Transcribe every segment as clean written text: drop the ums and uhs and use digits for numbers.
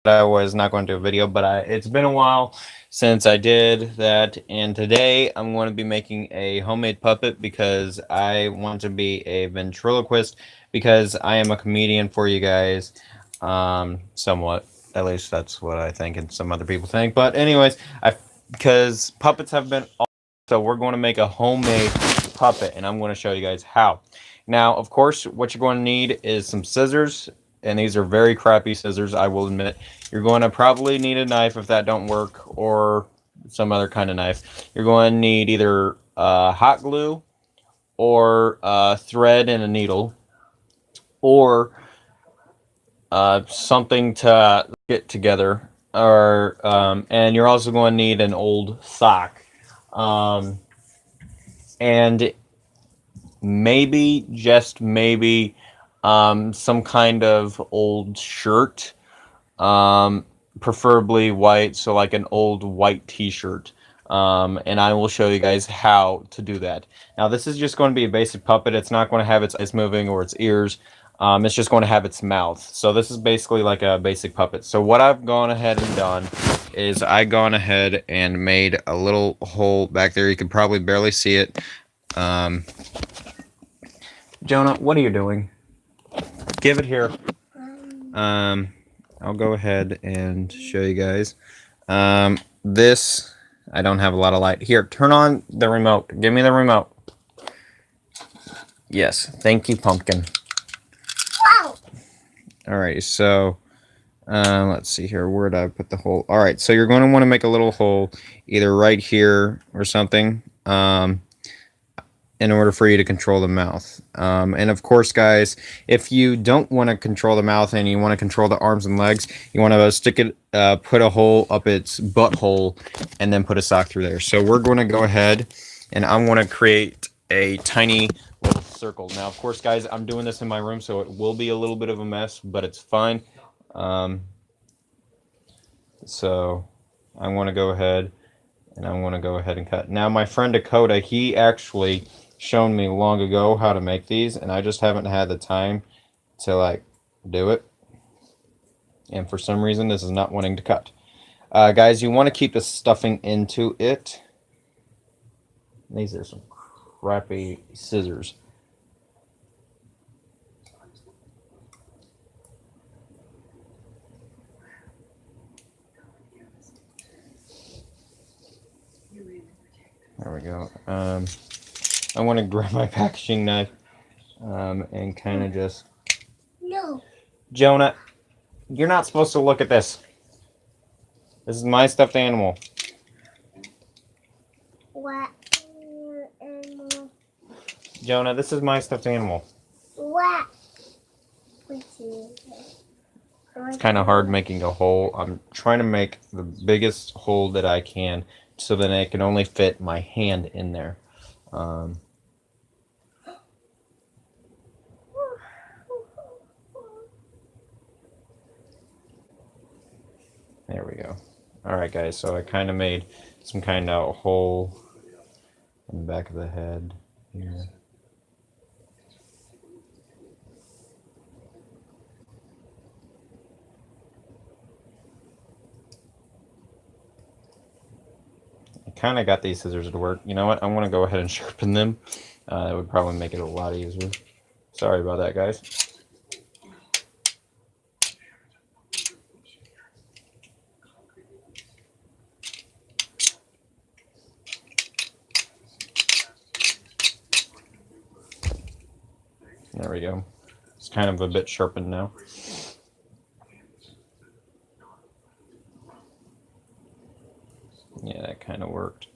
I was not going to do a video, but it's been a while since I did that, and today I'm going to be making a homemade puppet because I want to be a ventriloquist because I am a comedian for you guys, somewhat. At least that's what I think, and some other people think. But anyways, because puppets have been, so we're going to make a homemade puppet, and I'm going to show you guys how. Now, of course, what you're going to need is some scissors, and these are very crappy scissors, I will admit. You're going to probably need a knife if that don't work, or some other kind of knife. You're going to need either hot glue, or thread and a needle, or something to get together, or and you're also going to need an old sock, um, and maybe, just maybe, some kind of old shirt, um, preferably white, so like an old white t-shirt. And I will show you guys how to do that. Now, this is just going to be a basic puppet. It's not going to have its eyes moving or its ears. It's just going to have its mouth. So this is basically like a basic puppet. So what I've gone ahead and done is I gone ahead and made a little hole back there. You can probably barely see it. Um, Jonah, what are you doing? Give it here. Um, I'll go ahead and show you guys. This, I don't have a lot of light. Here, turn on the remote. Give me the remote. Yes, thank you, Pumpkin. Wow. Alright, so, let's see here. Where did I put the hole? Alright, so you're going to want to make a little hole either right here or something. In order for you to control the mouth. And of course, guys, if you don't want to control the mouth and you want to control the arms and legs, you want to stick it, put a hole up its butthole, and then put a sock through there. So we're going to go ahead and I'm going to create a tiny little circle. Now, of course, guys, I'm doing this in my room, so it will be a little bit of a mess, but it's fine. So I'm going to go ahead and I'm going to go ahead and cut. Now, my friend Dakota, he actually shown me long ago how to make these, and I just haven't had the time to like do it, and for some reason this is not wanting to cut. Guys, you want to keep the stuffing into it. These are some crappy scissors. There we go. I want to grab my packaging knife, and kind of just... No. Jonah, you're not supposed to look at this. This is my stuffed animal. What animal? Jonah, this is my stuffed animal. What? It's kind of hard making a hole. I'm trying to make the biggest hole that I can so that I can only fit my hand in there. There we go. Alright, guys, so I kind of made some kind of hole in the back of the head here. I kind of got these scissors to work. You know what? I'm going to go ahead and sharpen them. That would probably make it a lot easier. Sorry about that, guys. There we go. It's kind of a bit sharpened now. Yeah, that kind of worked.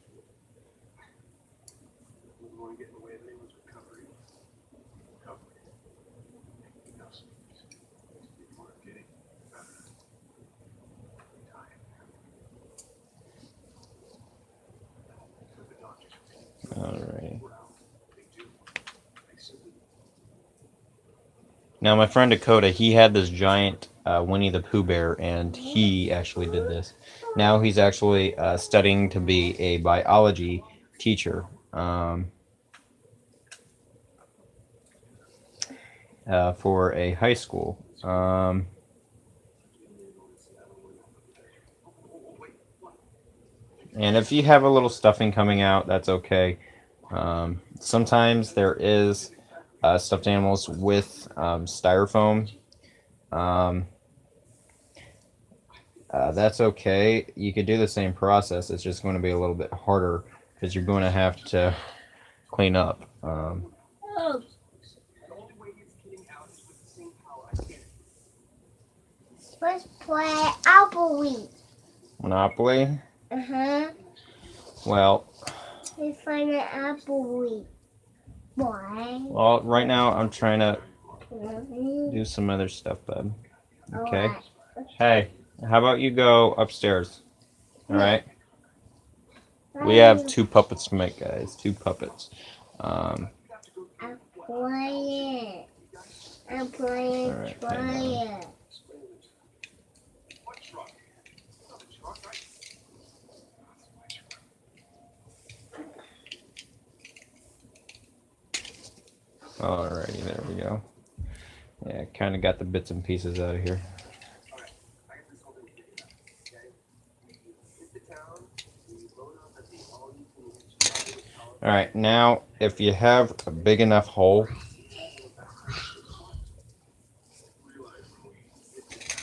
Alright. Now, my friend Dakota, he had this giant Winnie the Pooh bear, and he actually did this. Now he's actually studying to be a biology teacher, for a high school. And if you have a little stuffing coming out, that's okay. Sometimes there is stuffed animals with styrofoam. Um, that's okay. You could do the same process. It's just going to be a little bit harder because you're going to have to clean up. Let's play Appleweed. Monopoly? Uh-huh. Well, Let's find an Appleweed. Why? well, right now I'm trying to do some other stuff, bud. Okay. Alright. Hey, how about you go upstairs? All right. We have 2 puppets to make, guys. 2 puppets. Um, I'm playing. I'm playing. All right, Trying. alrighty, there we go. Yeah, kind of got the bits and pieces out of here. All right, now if you have a big enough hole,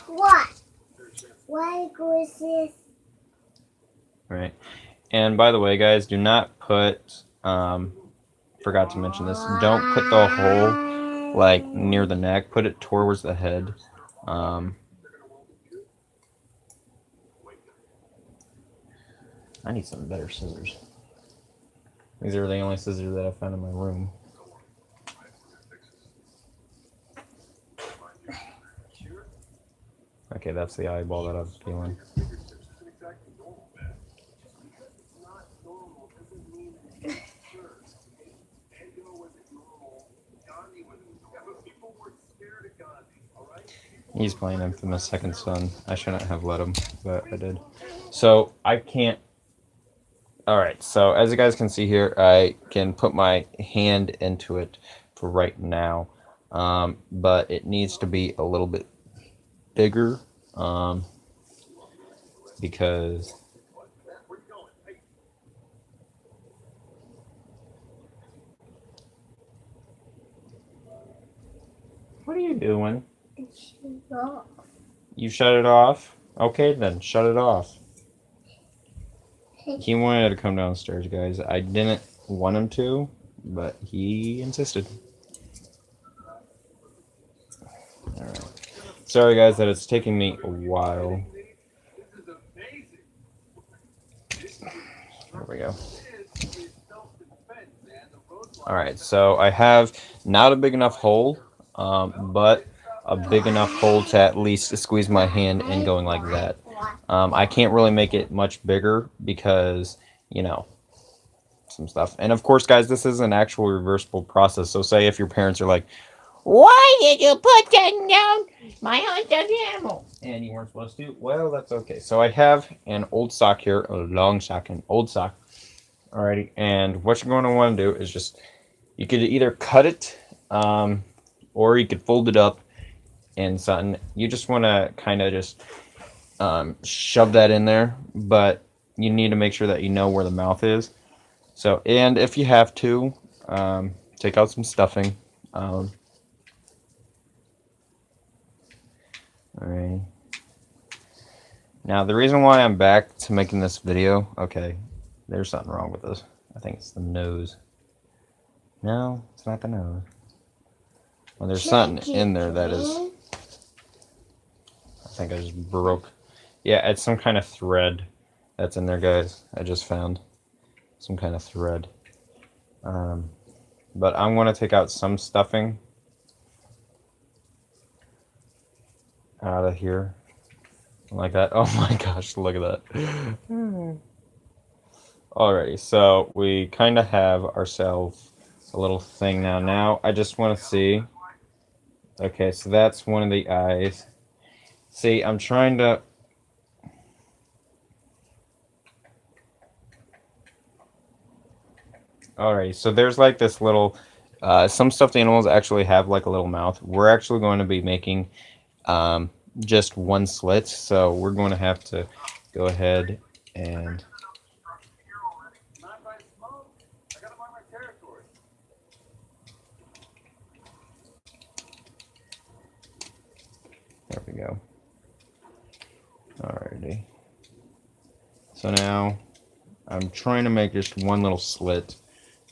What? Why was this? right? And by the way, guys, do not put. Forgot to mention this. Don't put the hole like near the neck. Put it towards the head. Um, I need some better scissors. These are the only scissors that I found in my room. Okay, that's the eyeball that I was feeling. He's playing Infamous Second Son. I shouldn't have let him, but I did. So I can't. Alright, so as you guys can see here, I can put my hand into it for right now. But it needs to be a little bit bigger. Because what are you doing? You shut it off? Okay then, shut it off. He wanted to come downstairs, guys. I didn't want him to, but he insisted. Alright. Sorry guys that it's taking me a while. There we go. Alright, so I have not a big enough hole, but a big enough hole to at least squeeze my hand in going like that. I can't really make it much bigger because, you know, some stuff. And of course, guys, this is an actual reversible process. So say if your parents are like, why did you put that down my haunted animal? And you weren't supposed to? Well, that's okay. So I have an old sock here, a long sock, an old sock. Alrighty, and what you're going to want to do is just, you could either cut it, or you could fold it up and something. You just want to kind of just shove that in there, but you need to make sure that you know where the mouth is. So, and if you have to, take out some stuffing. Alright. Now, the reason why I'm back to making this video, okay, there's something wrong with this. I think it's the nose. No, it's not the nose. Well, there's something in there that is... I think I just broke. Yeah, it's some kind of thread that's in there, guys. I just found some kind of thread. But I'm going to take out some stuffing out of here. Like that. Oh my gosh, look at that. Alrighty, so we kind of have ourselves a little thing now. Now, I just want to see. Okay, so that's one of the eyes. See, I'm trying to... Alright, so there's like this little... some stuffed animals actually have like a little mouth. We're actually going to be making just one slit, so we're going to have to go ahead and There we go. Alrighty. So now I'm trying to make just one little slit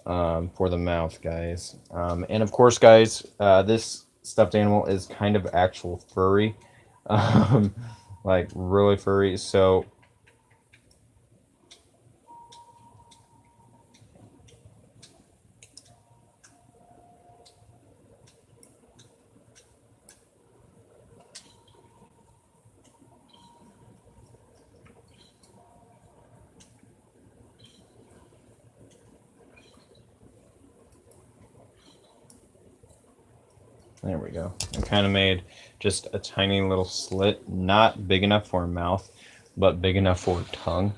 for the mouth, guys. And of course, guys, this stuffed animal is kind of actual furry, um, like really furry. So there we go. I kind of made just a tiny little slit, not big enough for a mouth, but big enough for a tongue.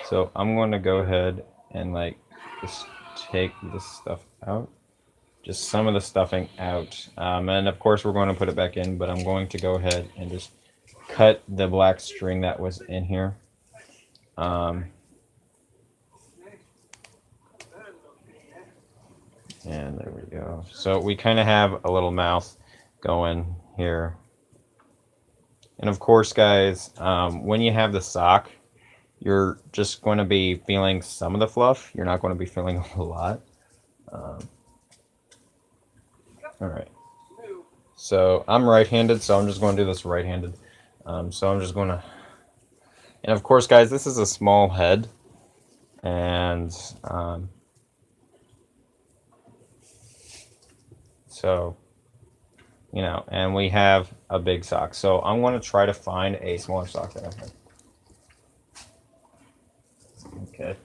So I'm going to go ahead and like just take this stuff out, just some of the stuffing out. And of course we're going to put it back in, but I'm going to go ahead and just cut the black string that was in here. And there we go. So we kind of have a little mouth going here. And of course, guys, when you have the sock, you're just going to be feeling some of the fluff. You're not going to be feeling a lot. All right. So I'm right-handed, so I'm just going to do this right-handed. So I'm just going to... And of course, guys, this is a small head. And... so... You know, and we have a big sock. So I'm going to try to find a smaller sock that I have. Okay.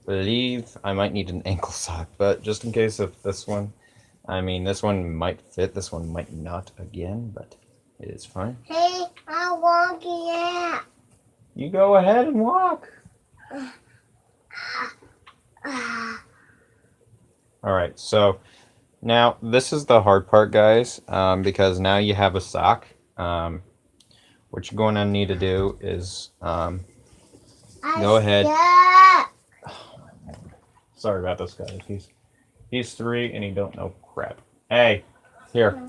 Believe I might need an ankle sock, but just in case of this one, I mean, this one might fit, this one might not again, but it is fine. Hey, I'm walking out. You go ahead and walk. All right, so now this is the hard part, guys, because now you have a sock. What you're going to need to do is go ahead. Sorry about this, guys. He's 3 and he don't know crap. Hey, here.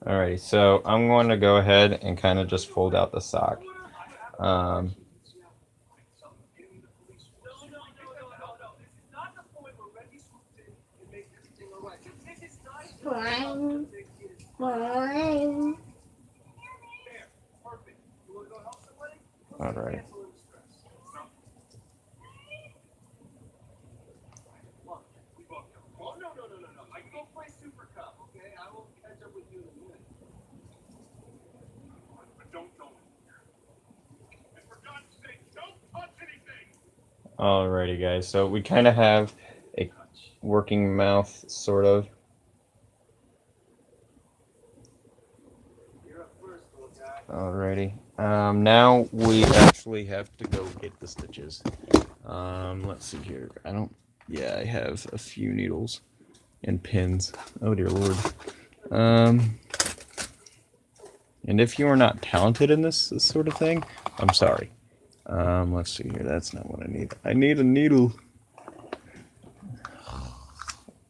Alrighty, so I'm going to go ahead and kind of just fold out the sock. Fine. Fine. Alright. Alrighty, guys. So we kind of have a working mouth, sort of. Alrighty. Now we actually have to go get the stitches. Let's see here. Yeah, I have a few needles and pins. Oh dear Lord. And if you are not talented in this sort of thing, I'm sorry. Let's see here. That's not what I need. I need a needle.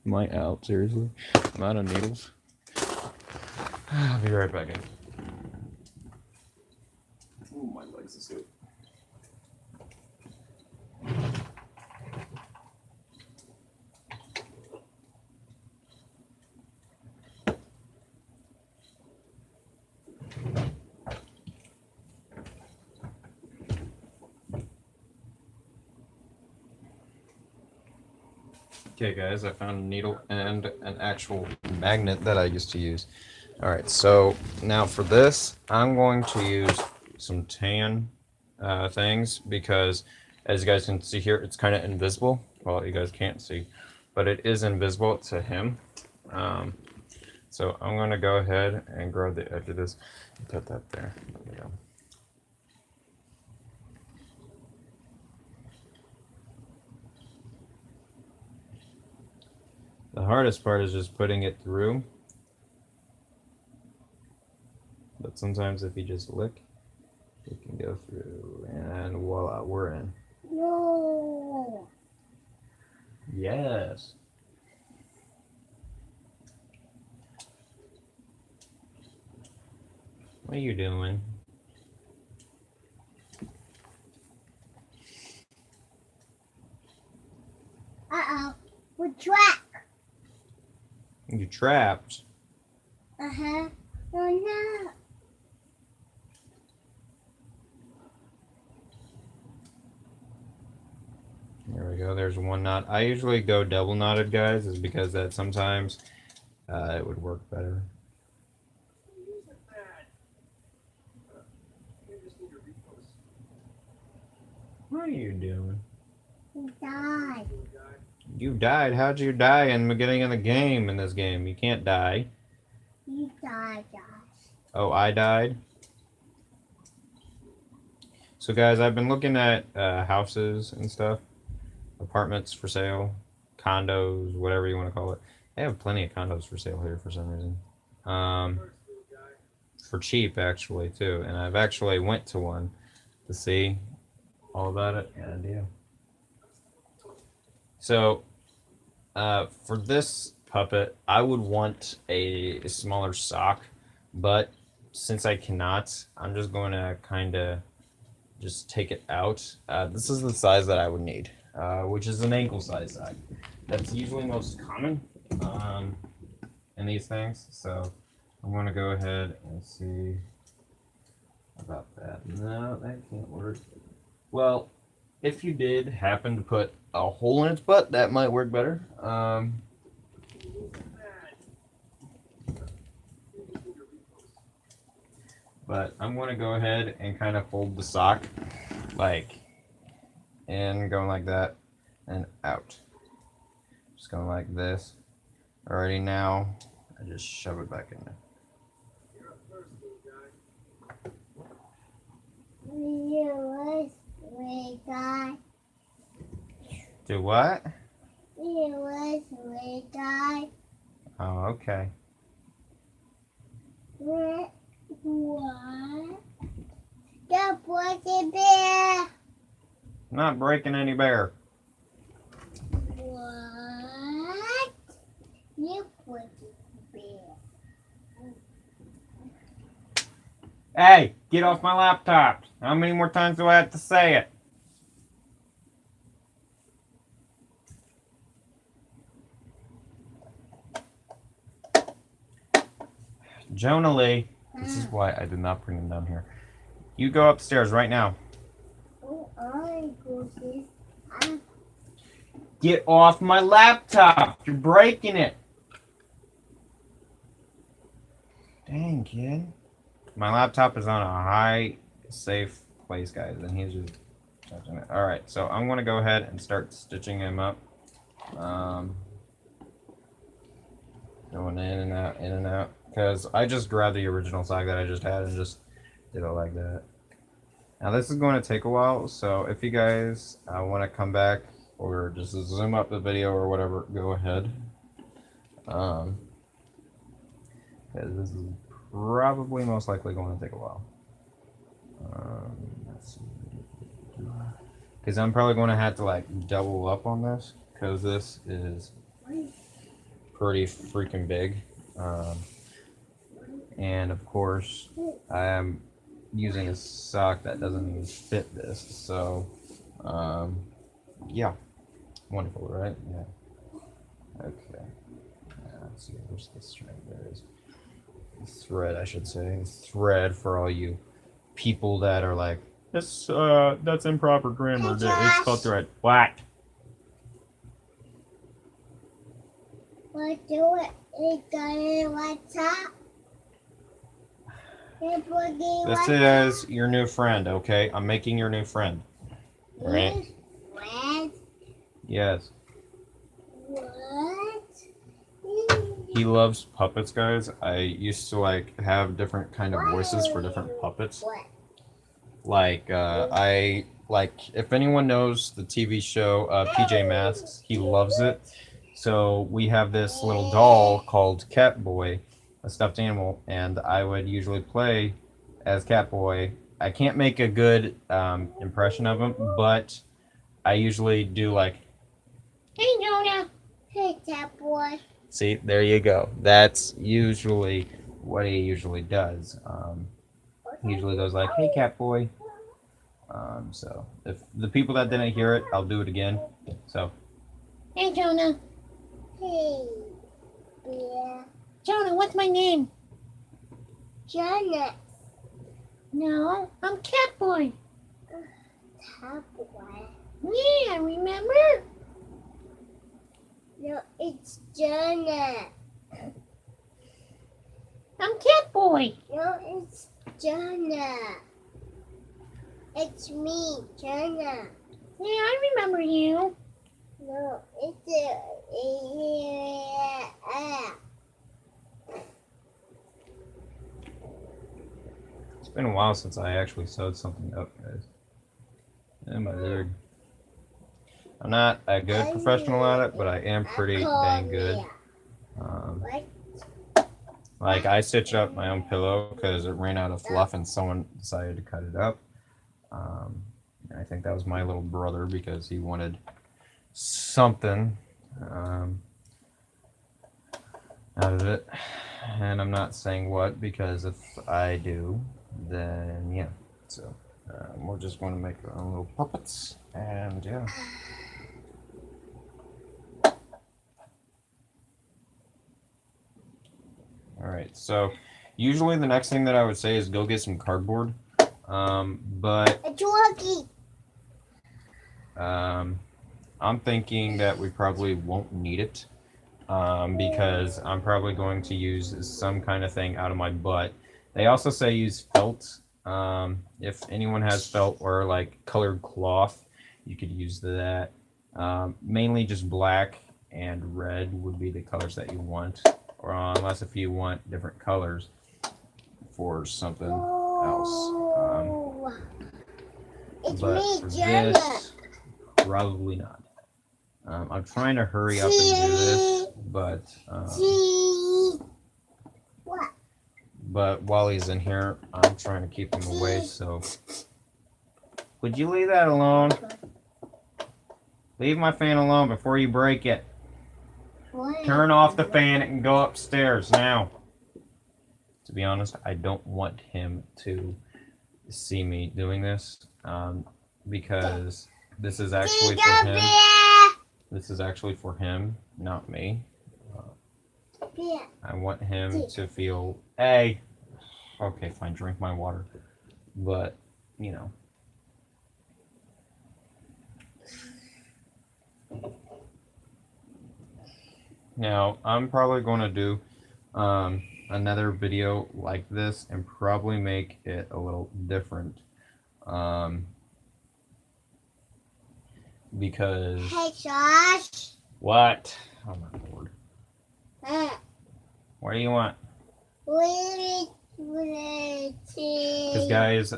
Am I out? Seriously? I'm out of needles. I'll be right back in. Oh, my legs is good. Okay guys, I found a needle and an actual magnet that I used to use. Alright, so now for this, I'm going to use some tan things because as you guys can see here, it's kind of invisible. Well, you guys can't see, but it is invisible to him. So I'm going to go ahead and grab the edge of this and put that there. There we go. The hardest part is just putting it through. But sometimes if you just lick, it can go through. And voila, we're in. No. Yes. What are you doing? Uh-oh. We're trapped. You trapped. Uh-huh. Oh, no. There we go. There's one knot. I usually go double knotted, guys, is because that sometimes it would work better. What are you doing? We died. You died. How'd you die in the beginning of the game in this game? You can't die. You died, Josh. Oh, I died? So, guys, I've been looking at houses and stuff. Apartments for sale. Condos, whatever you want to call it. They have plenty of condos for sale here for some reason. For cheap, actually, too. And I've actually went to one to see all about it. And, yeah. So, for this puppet, I would want a smaller sock, but since I cannot, I'm just going to kind of just take it out. This is the size that I would need, which is an ankle size sock. That's usually most common in these things. So I'm going to go ahead and see about that. No, that can't work. Well, if you did happen to put a hole in its butt, that might work better. But I'm going to go ahead and kind of fold the sock like in, going like that and out. Just going like this. Already now, I just shove it back in there. We died. Do what? We died. Oh, okay. What? The Porky Bear. Not breaking any bear. What? You Porky Bear. Hey, get off my laptop. How many more times do I have to say it? Jonah Lee, this is why I did not bring him down here. You go upstairs right now. Oh, I go this. Get off my laptop. You're breaking it. Dang, kid. My laptop is on a high, safe place, guys, and he's just touching it. All right, so I'm going to go ahead and start stitching him up. Going in and out. Because I just grabbed the original sock that I just had and just did it like that. Now this is going to take a while, so if you guys want to come back or just zoom up the video or whatever, go ahead. Because this is probably most likely going to take a while. Let's see. Because I'm probably going to have to like double up on this because this is pretty freaking big. And of course, I am using a sock that doesn't even fit this. So, yeah. Wonderful, right? Yeah. Okay. Let's see, where's the string? There it is. Thread, I should say. Thread for all you people that are like, that's improper grammar. It's called thread. What? What do it? It got in what's up? This is your new friend, okay? I'm making your new friend. Right? What? Yes. What? He loves puppets, guys. I used to like have different kind of voices for different puppets. What? Like I like if anyone knows the TV show PJ Masks, he loves it. So we have this little doll called Catboy, a stuffed animal, and I would usually play as Catboy. I can't make a good impression of him, but I usually do like, Hey, Jonah. Hey, cat boy. see, there you go. That's usually what he usually does. He usually goes like, "Hey, Catboy." So if the people that didn't hear it, I'll do it again. So, Hey, Jonah. Hey, bear. Jonah, what's my name? Jonah. No, I'm Catboy. Cat boy. Yeah, remember? No, it's Jonah. I'm Catboy. No, it's Jonah. It's me, Jonah. Yeah, I remember you. No, it's it's been a while since I actually sewed something up, guys. Oh my lord. I'm not a good professional at it, but I am pretty dang good. What? Like I stitched up my own pillow because it ran out of fluff and someone decided to cut it up. I think that was my little brother because he wanted something out of it. And I'm not saying what because if I do, then yeah. So we're just going to make our own little puppets and yeah. Alright, so usually the next thing that I would say is go get some cardboard. But A turkey. I'm thinking that we probably won't need it because I'm probably going to use some kind of thing out of my butt. They also say use felt. If anyone has felt or like colored cloth, you could use that. Mainly just black and red would be the colors that you want, or unless if you want different colors for something else. Oh. It's But me, for Jonah. this, probably not. I'm trying to hurry up and do this, but See? What? but while he's in here, I'm trying to keep him away. So, would you leave that alone? Leave my fan alone before you break it. What? Turn off the fan and go upstairs now. To be honest, I don't want him to see me doing this because this is actually for him. This is actually for him, not me. I want him to feel, hey, okay, fine, drink my water. But, you know. Now, I'm probably going to do another video like this and probably make it a little different. Because... Hey, Josh. What? Oh my lord. Uh, What do you want? Because Because guys,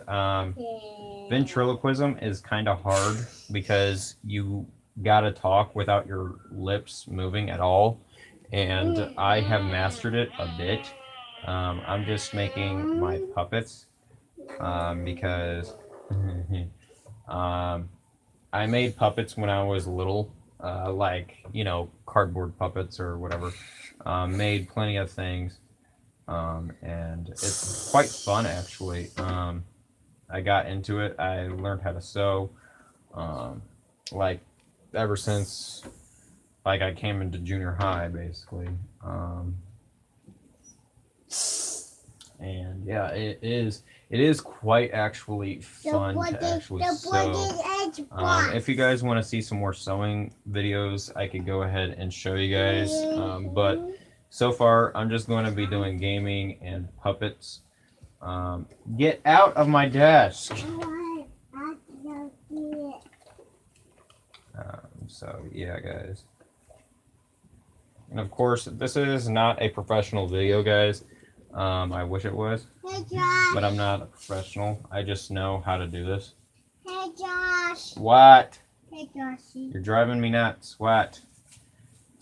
ventriloquism is kind of hard because you gotta talk without your lips moving at all, and I have mastered it a bit. I'm just making my puppets because I made puppets when I was little, like, you know, cardboard puppets or whatever. Made plenty of things, and it's quite fun actually. I got into it. I learned how to sew, like ever since like I came into junior high, basically. And yeah, it is quite actually fun to actually sew. If you guys want to see some more sewing videos, I could go ahead and show you guys. But so far, I'm just going to be doing gaming and puppets. Get out of my desk. So yeah, guys. And of course, this is not a professional video, guys. I wish it was, Hey, Josh. but I'm not a professional. I just know how to do this. Hey, Josh. What? Hey, Joshy. You're driving me nuts. What?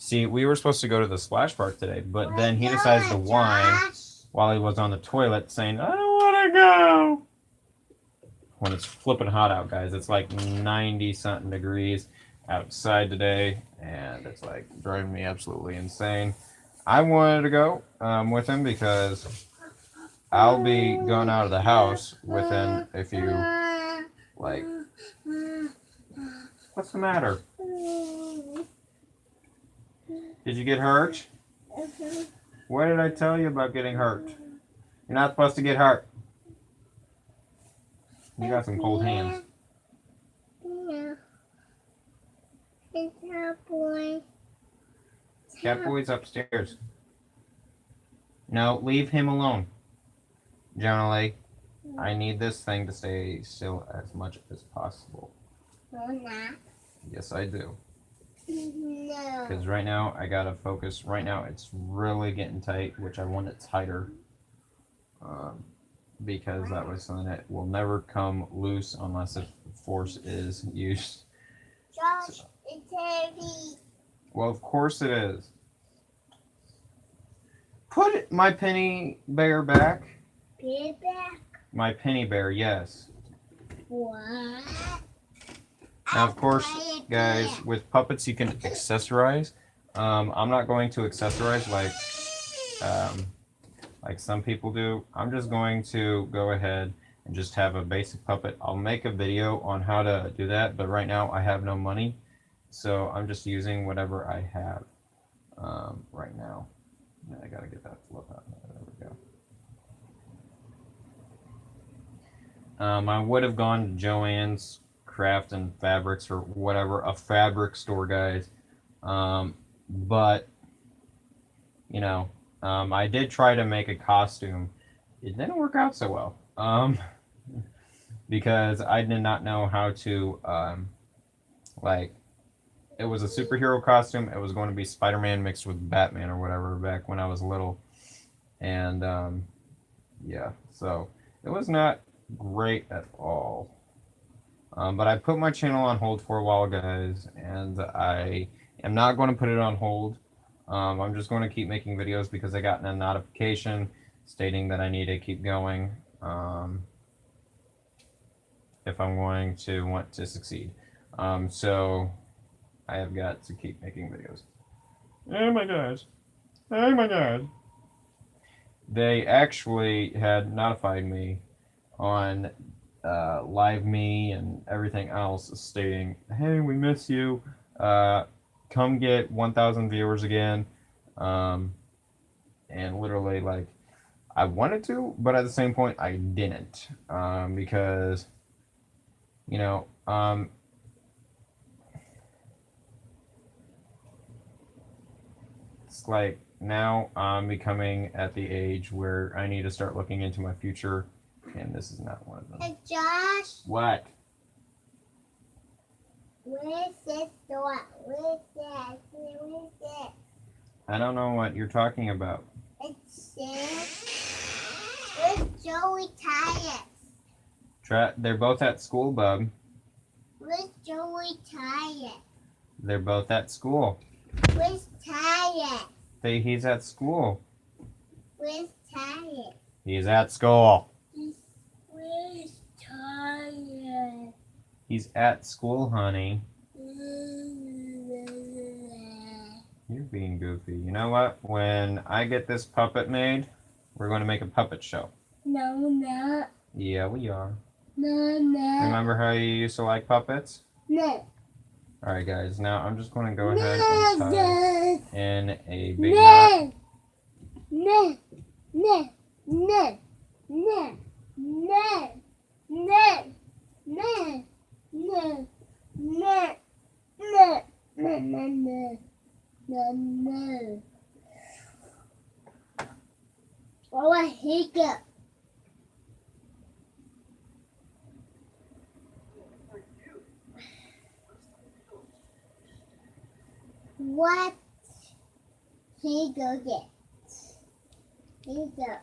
See, we were supposed to go to the splash park today, but then he decides to whine while he was on the toilet saying, I don't want to go. When it's flipping hot out, guys. It's like 90 something degrees outside today, and it's like driving me absolutely insane. I wanted to go with him because I'll be going out of the house within a few, like, what's the matter? Did you get hurt? What did I tell you about getting hurt? You're not supposed to get hurt. You got some cold hands. Yeah. It's Cat Boy. Cat Boy's upstairs. No, leave him alone. Generally, I need this thing to stay still as much as possible. No, not. Yes, I do. No. Because right now, I gotta focus. Right now, it's really getting tight, which I want it tighter. Because that was something that will never come loose unless if force is used. Josh, it's heavy. Well, of course it is. Put my penny bear back. Get back. My penny bear, yes. What? Now, of course, guys, with puppets you can accessorize. I'm not going to accessorize like some people do. I'm just going to go ahead and just have a basic puppet. I'll make a video on how to do that, but right now I have no money, so I'm just using whatever I have right now. I gotta get that flip out. There we go. I would have gone to Joann's Craft and Fabrics or whatever, a fabric store, guys. But you know, I did try to make a costume. It didn't work out so well. Because I did not know how to like, it was a superhero costume. It was going to be Spider-Man mixed with Batman or whatever back when I was little. And yeah, so it was not great at all. But I put my channel on hold for a while, guys, and I am not going to put it on hold. I'm just going to keep making videos because I got a notification stating that I need to keep going if I'm going to want to succeed. So I have got to keep making videos. Oh my gosh. Oh my god. They actually had notified me on Live Me and everything else stating, hey, we miss you. Come get 1,000 viewers again. And literally, like, I wanted to, but at the same point, I didn't. Because, you know, it's like now I'm becoming at the age where I need to start looking into my future, and this is not one of them. Hey, Josh, What? where's this door? Where's that? Where's that? I don't know what you're talking about. It's where's Joey Tyus? They're both at school, bub. Where's Joey Tyus? They're both at school. Where's Tyus? He's at school. Where's Tyus? He's at school. Where's Tyus? He's at school, honey. You're being goofy. You know what? When I get this puppet made, we're going to make a puppet show. No, not. Yeah, we are. No, no. Remember how you used to like puppets? No. Alright, guys. Now I'm just going to go ahead and tie in a big knot. No. No. No. No. No. No. No. No. No. No. No. No. No. No. No. Oh, a hiccup. What? He go get. He go.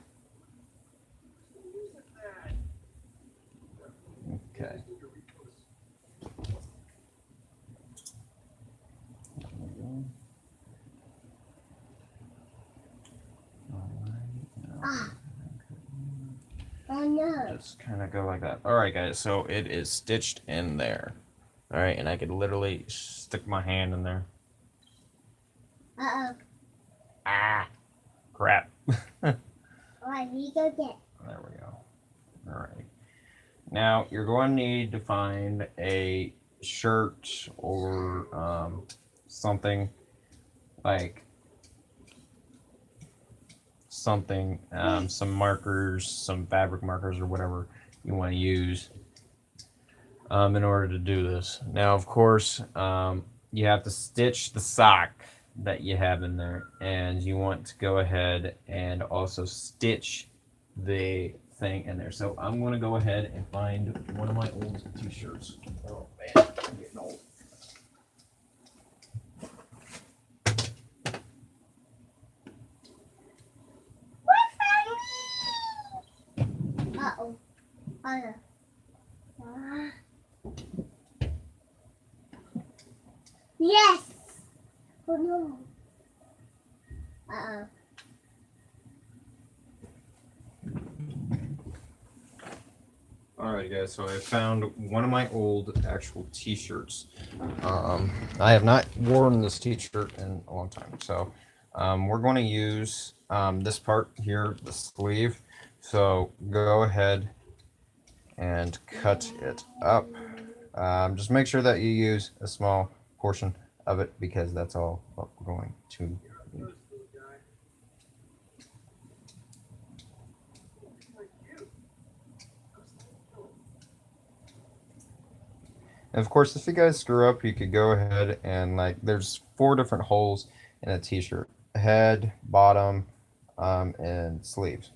Okay. Ah. Oh no. Just kind of go like that. All right, guys. So it is stitched in there. All right, and I could literally stick my hand in there. Uh-oh. Ah, crap. Alright, we go get. There we go. All right. Now you're going to need to find a shirt or something like some markers, some fabric markers or whatever you want to use in order to do this. Now, of course, you have to stitch the sock that you have in there, and you want to go ahead and also stitch the thing in there. So I'm going to go ahead and find one of my old t-shirts. Oh man, I'm getting old. Uh-oh. Oh no. Ah. Yes! Oh no. Uh-oh. Alright guys, so I found one of my old actual t-shirts. I have not worn this t-shirt in a long time, so we're going to use this part here, the sleeve. So go ahead and cut it up. Just make sure that you use a small portion of it because that's all what we're going to need. And of course, if you guys screw up, you could go ahead and there's 4 different holes in a t-shirt: head, bottom, and sleeves.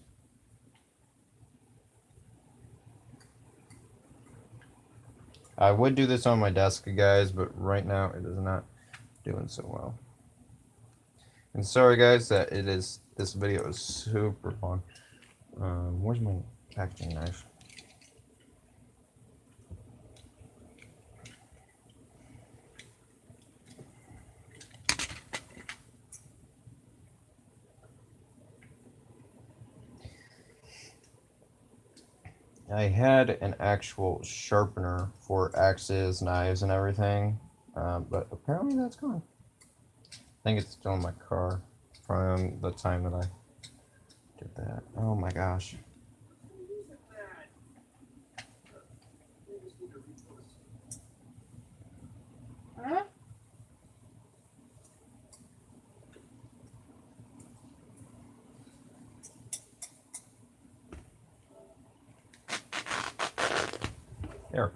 I would do this on my desk, guys, but right now it is not doing so well. And sorry, guys, that this video is super fun. Where's my packaging knife? I had an actual sharpener for axes, knives, and everything, but apparently that's gone. I think it's still in my car from the time that I did that. Oh my gosh. Huh? There.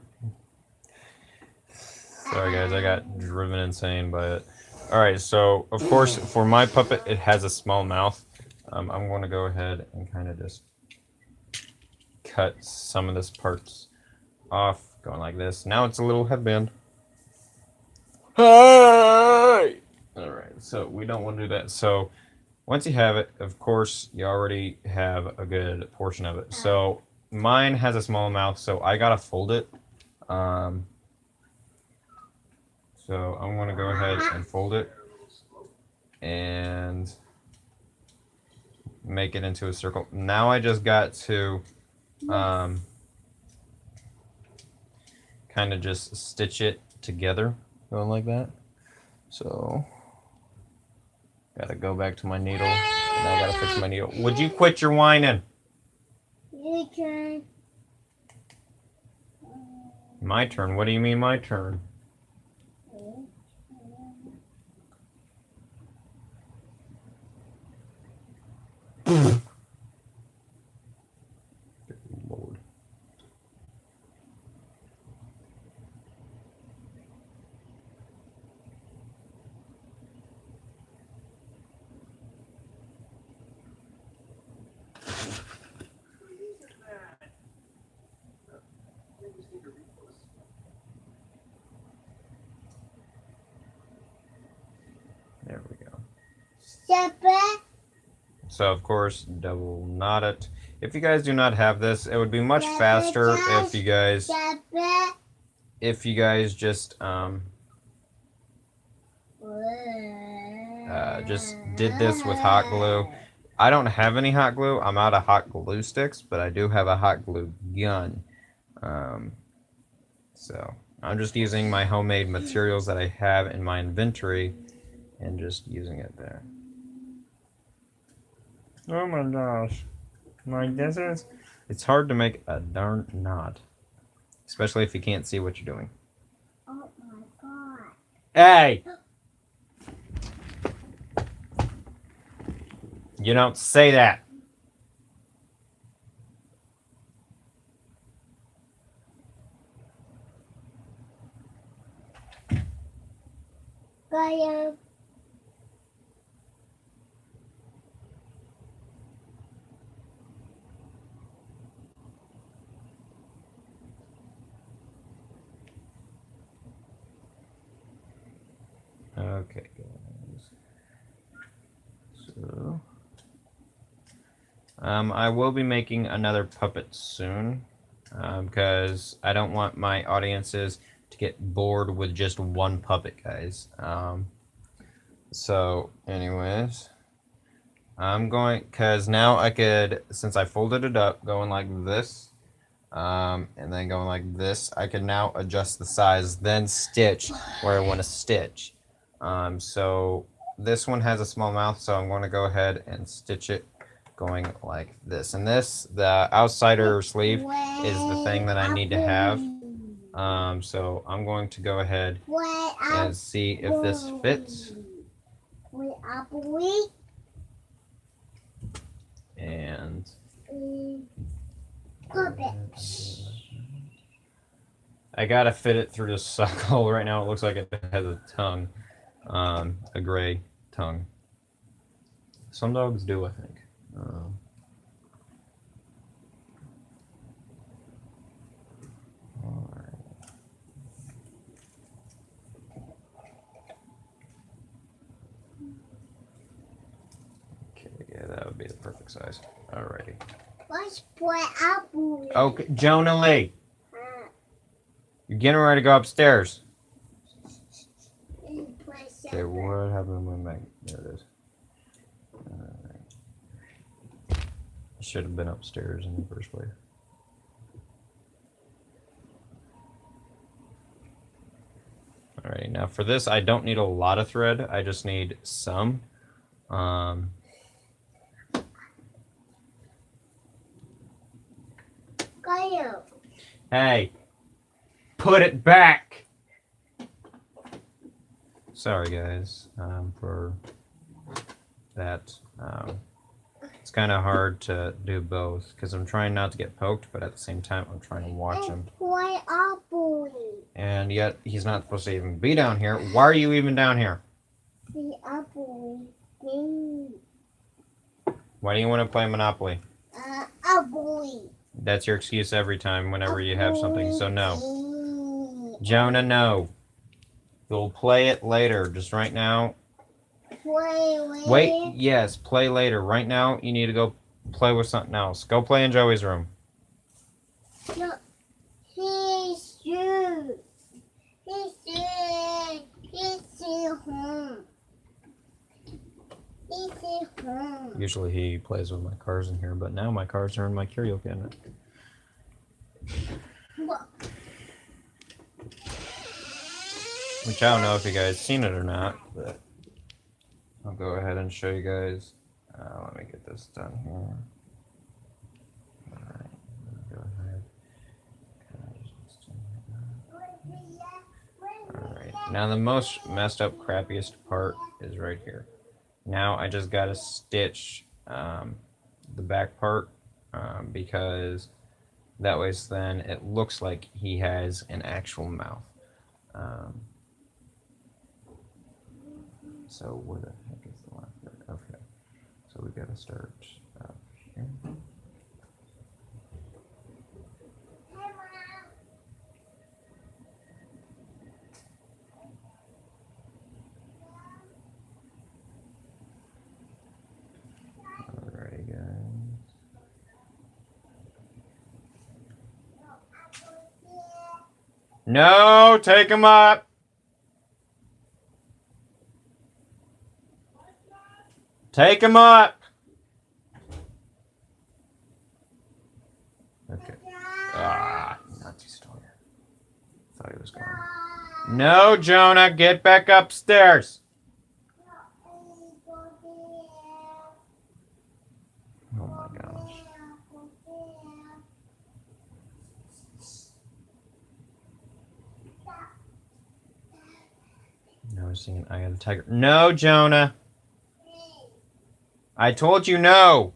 Sorry guys, I got driven insane by it. Alright, so of course for my puppet it has a small mouth. I'm going to go ahead and kind of just cut some of this parts off, going like this. Now it's a little headband. Hey! Alright, so we don't want to do that. So once you have it, of course, you already have a good portion of it. So mine has a small mouth, so I gotta fold it. So I'm gonna go ahead and fold it and make it into a circle. Now I just got to kind of just stitch it together, going like that. So gotta go back to my needle, and I gotta fix my needle. Would you quit your whining? Your turn. My turn. What do you mean my turn? Lord. There we go. Separate. So of course, double knot it. If you guys do not have this, it would be much faster if you guys just just did this with hot glue. I don't have any hot glue. I'm out of hot glue sticks, but I do have a hot glue gun. So I'm just using my homemade materials that I have in my inventory and just using it there. Oh my gosh. Like this is... It's hard to make a darn knot. Especially if you can't see what you're doing. Oh my god. Hey! You don't say that. Kaya. Okay, guys. So, I will be making another puppet soon, because I don't want my audiences to get bored with just one puppet, guys. So, anyways, I'm going, because now I could, since I folded it up, going like this, and then going like this, I can now adjust the size, then stitch where I want to stitch. So this one has a small mouth, so I'm going to go ahead and stitch it going like this. And this, the outsider sleeve, is the thing that I need to have. So I'm going to go ahead and see if this fits. And I gotta fit it through the suckle. Right now it looks like it has a tongue, a gray tongue. Some dogs do, I think. All right. Okay, yeah, that would be the perfect size. Alrighty. Let's play apple. Okay, Jonah Lee, you're getting ready to go upstairs. Okay, what happened with my... There it is. I should have been upstairs in the first place. Alright, now for this, I don't need a lot of thread. I just need some. Hey, put it back! Sorry, guys, for that. It's kind of hard to do both because I'm trying not to get poked, but at the same time, I'm trying to watch him. Play apple. And yet, he's not supposed to even be down here. Why are you even down here? The apple. Why do you want to play Monopoly? Apple. That's your excuse every time whenever you have something, so no. Jonah, no. You'll play it later. Just right now. Play later. Wait, yes, play later. Right now, you need to go play with something else. Go play in Joey's room. No, he's you. He's home. He's home. Usually he plays with my cars in here, but now my cars are in my curio cabinet. Which I don't know if you guys seen it or not, but I'll go ahead and show you guys. Let me get this done here. Alright, go ahead. Alright, now the most messed up, crappiest part is right here. Now I just gotta stitch the back part because that way then it looks like he has an actual mouth. So where the heck is the left bit? Okay, so we gotta start up here. Alrighty, guys. No, take him up. Take him up. Okay. Ah, not too strong. Thought he was going. No, Jonah, get back upstairs. Oh my gosh. Now we're singing Eye of the Tiger. No, Jonah. I told you no.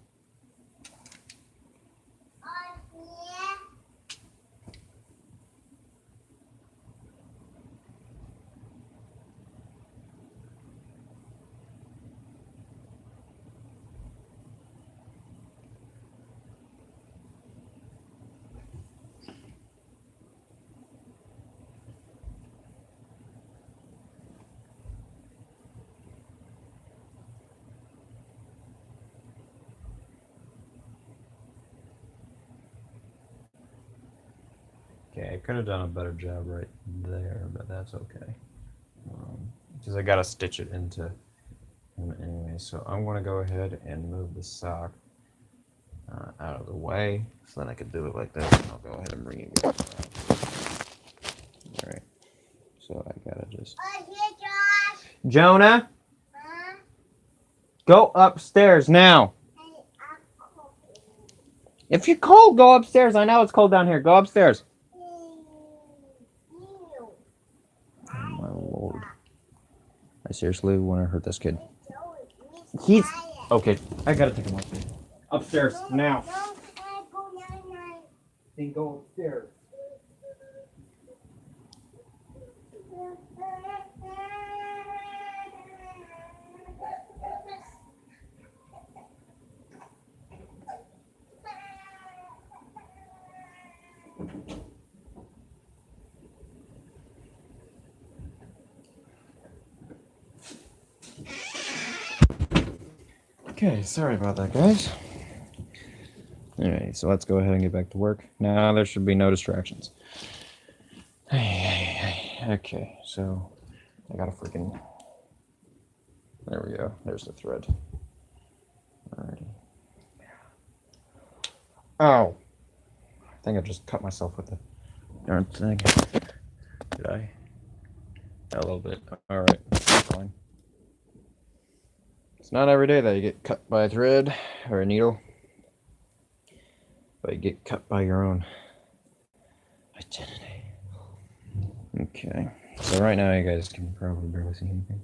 Okay, I could have done a better job right there, but that's okay. Because I got to stitch it into him anyway. So I'm going to go ahead and move the sock out of the way so then I could do it like this. And I'll go ahead and bring it back around. Alright. So I got to just... Jonah, go upstairs now. If you're cold, go upstairs. I know it's cold down here. Go upstairs. Oh my lord. I seriously want to hurt this kid. He's... Okay, I gotta take him upstairs. Upstairs, now. Then go upstairs. Okay, sorry about that, guys. Alright, so let's go ahead and get back to work. Now there should be no distractions. Okay, so I gotta freaking... There we go. There's the thread. Alrighty. Ow! I think I just cut myself with the darn thing. Did I? A little bit. Alright, fine. It's not every day that you get cut by a thread or a needle, but you get cut by your own identity. Okay, so right now you guys can probably barely see anything.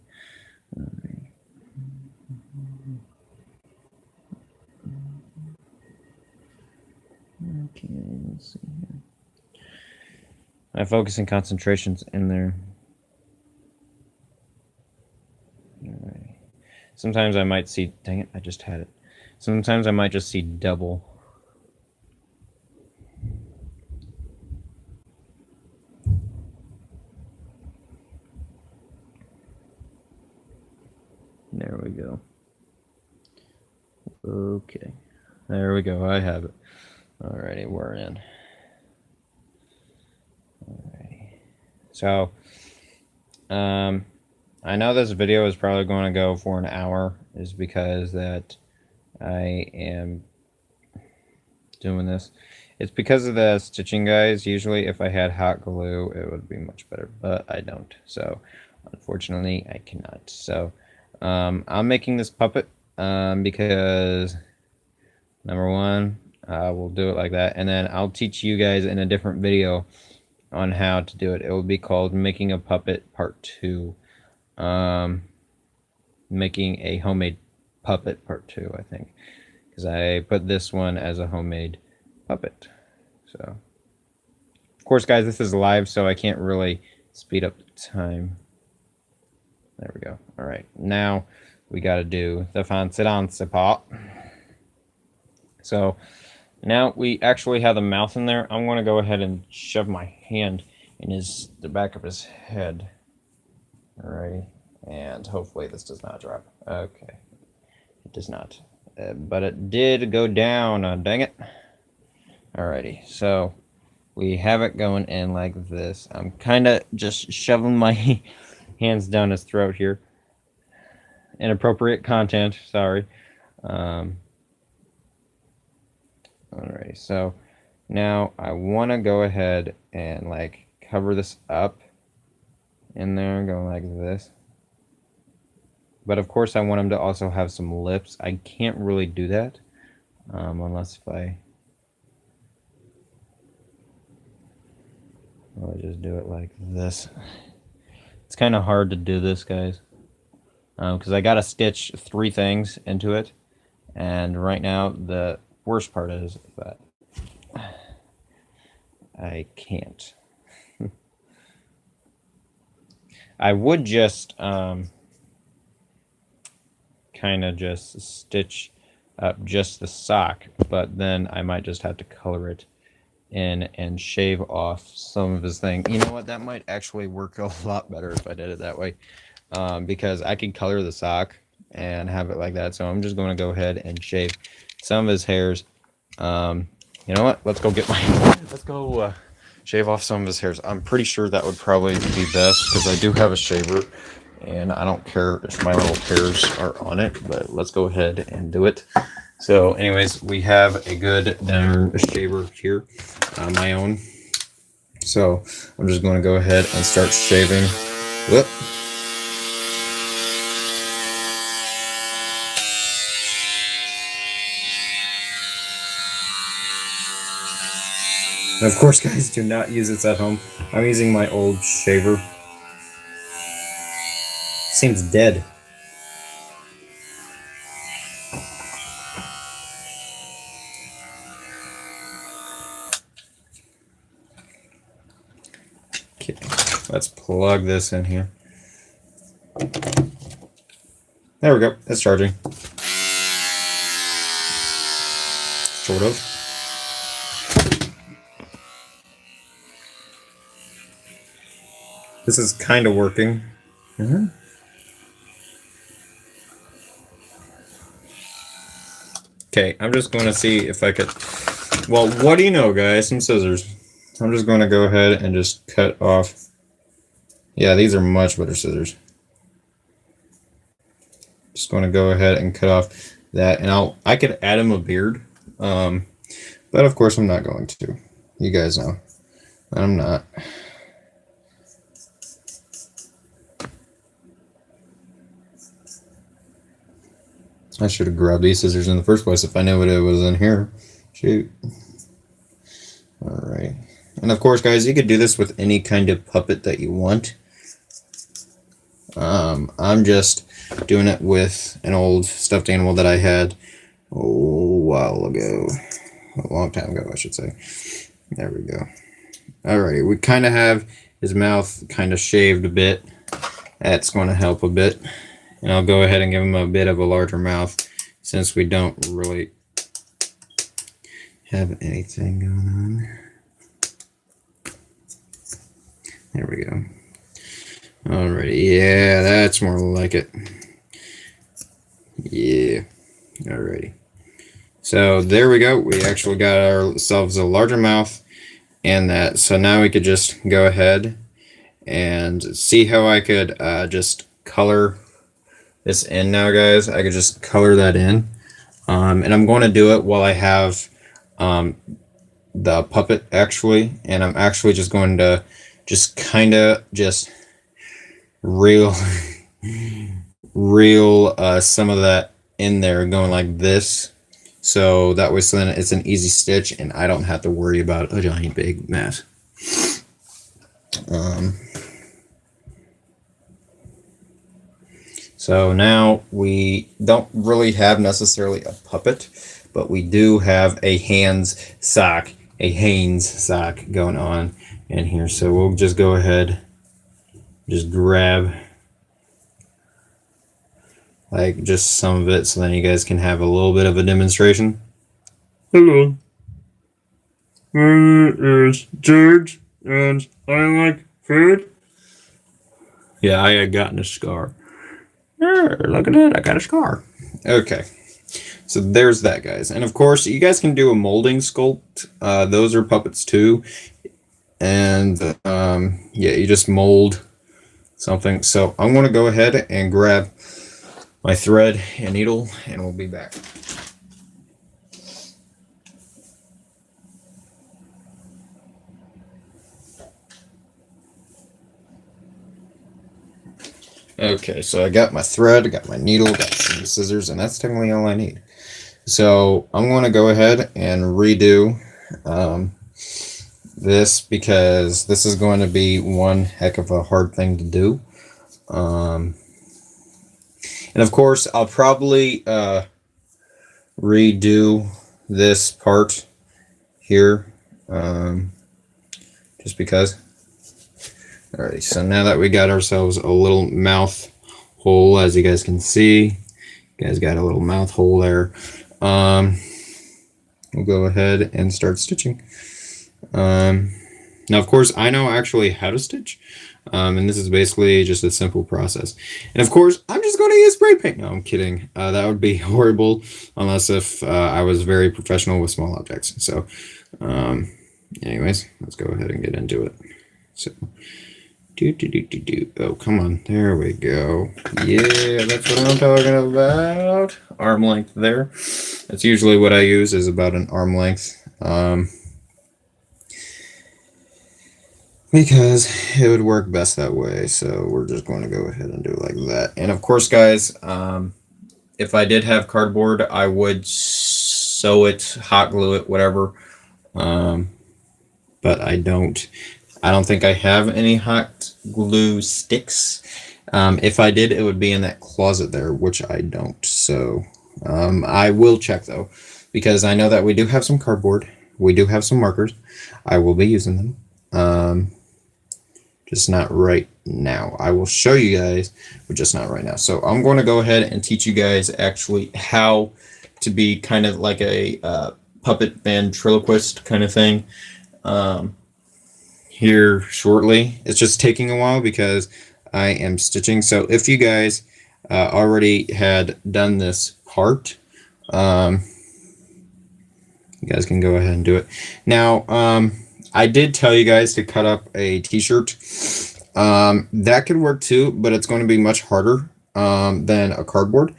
Okay, let's see here. My focus and concentration's in there. Alright. Sometimes I might see, dang it, I just had it. Sometimes I might just see double. There we go. Okay. There we go, I have it. Alrighty, we're in. Alrighty. So, I know this video is probably going to go for an hour, is because that I am doing this. It's because of the stitching, guys. Usually if I had hot glue, it would be much better, but I don't. So, unfortunately, I cannot. So, I'm making this puppet because, number one, we'll do it like that, and then I'll teach you guys in a different video on how to do it. It will be called Making a Puppet Part 2. Making a homemade puppet Part 2, I think, because I put this one as a homemade puppet. So, of course, guys, this is live, so I can't really speed up the time. There we go. All right, now we got to do the fancy dancy part. So now we actually have the mouth in there. I'm going to go ahead and shove my hand in the back of his head. All right, and hopefully this does not drop. Okay, it does not, but it did go down. Dang it! Alrighty, so we have it going in like this. I'm kind of just shoving my hands down his throat here. Inappropriate content. Sorry. Alrighty, so Now I want to go ahead and like cover this up in there, going like this. But of course I want him to also have some lips. I can't really do that unless if I just do it like this. It's kind of hard to do this, guys, because I got to stitch 3 things into it. And right now the worst part is that I can't. I would just kind of just stitch up just the sock, but then I might just have to color it in and shave off some of his thing. You know what? That might actually work a lot better if I did it that way, because I can color the sock and have it like that. So I'm just going to go ahead and shave some of his hairs. You know what? Let's go shave off some of his hairs. I'm pretty sure that would probably be best because I do have a shaver and I don't care if my little hairs are on it, but let's go ahead and do it. So anyways, we have a good shaver here, my own. So I'm just going to go ahead and start shaving. Whoop. And of course, guys, do not use this at home. I'm using my old shaver. Seems dead. Okay, let's plug this in here. There we go. It's charging. Sort of. This is kind of working. Okay, I'm just going to see if I could... Well, what do you know, guys? Some scissors. I'm just going to go ahead and just cut off... Yeah, these are much better scissors. Just going to go ahead and cut off that. And I could add him a beard. But of course I'm not going to. You guys know. I'm not. I should have grabbed these scissors in the first place if I knew what it was in here. Shoot. Alright. And of course, guys, you could do this with any kind of puppet that you want. I'm just doing it with an old stuffed animal that I had a while ago. A long time ago, I should say. There we go. Alrighty, we kind of have his mouth kind of shaved a bit. That's going to help a bit. And I'll go ahead and give him a bit of a larger mouth since we don't really have anything going on. There we go. Alrighty, yeah, that's more like it. Yeah, alrighty. So there we go. We actually got ourselves a larger mouth and that. So now we could just go ahead and see how I could just color this in now, guys. I could just color that in. And I'm going to do it while I have the puppet actually. And I'm actually just going to just kind of just reel some of that in there, going like this. So that way, so then it's an easy stitch and I don't have to worry about a giant big mess. So now we don't really have necessarily a puppet, but we do have a Hanes sock going on in here. So we'll just go ahead, just grab like just some of it so then you guys can have a little bit of a demonstration. Hello, my name is George and I like food. Yeah, I had gotten a scar. Look at that, I got a scar. Okay, so there's that, guys. And of course, you guys can do a molding sculpt. Those are puppets too. And yeah, you just mold something. So I'm going to go ahead and grab my thread and needle, and we'll be back. Okay, so I got my thread, I got my needle, got some scissors, and that's technically all I need. So I'm going to go ahead and redo this because this is going to be one heck of a hard thing to do. And of course, I'll probably redo this part here just because. Alright, so now that we got ourselves a little mouth hole, as you guys can see, you guys got a little mouth hole there. We'll go ahead and start stitching. Now, of course, I know actually how to stitch, and this is basically just a simple process. And of course, I'm just going to use spray paint. No, I'm kidding. That would be horrible unless if I was very professional with small objects. So, anyways, let's go ahead and get into it. So, oh, come on. There we go. Yeah, that's what I'm talking about. Arm length there. That's usually what I use, is about an arm length. Because it would work best that way. So we're just going to go ahead and do it like that. And of course, guys, if I did have cardboard, I would sew it, hot glue it, whatever. But I don't think I have any hot glue sticks. If I did, it would be in that closet there, which I don't. So I will check though, because I know that we do have some cardboard. We do have some markers. I will be using them. Just not right now. I will show you guys, but just not right now. So I'm going to go ahead and teach you guys actually how to be kind of like a puppet ventriloquist kind of thing. Here shortly. It's just taking a while because I am stitching. So if you guys already had done this part, you guys can go ahead and do it. Now, I did tell you guys to cut up a t-shirt. That could work too, but it's going to be much harder than a cardboard.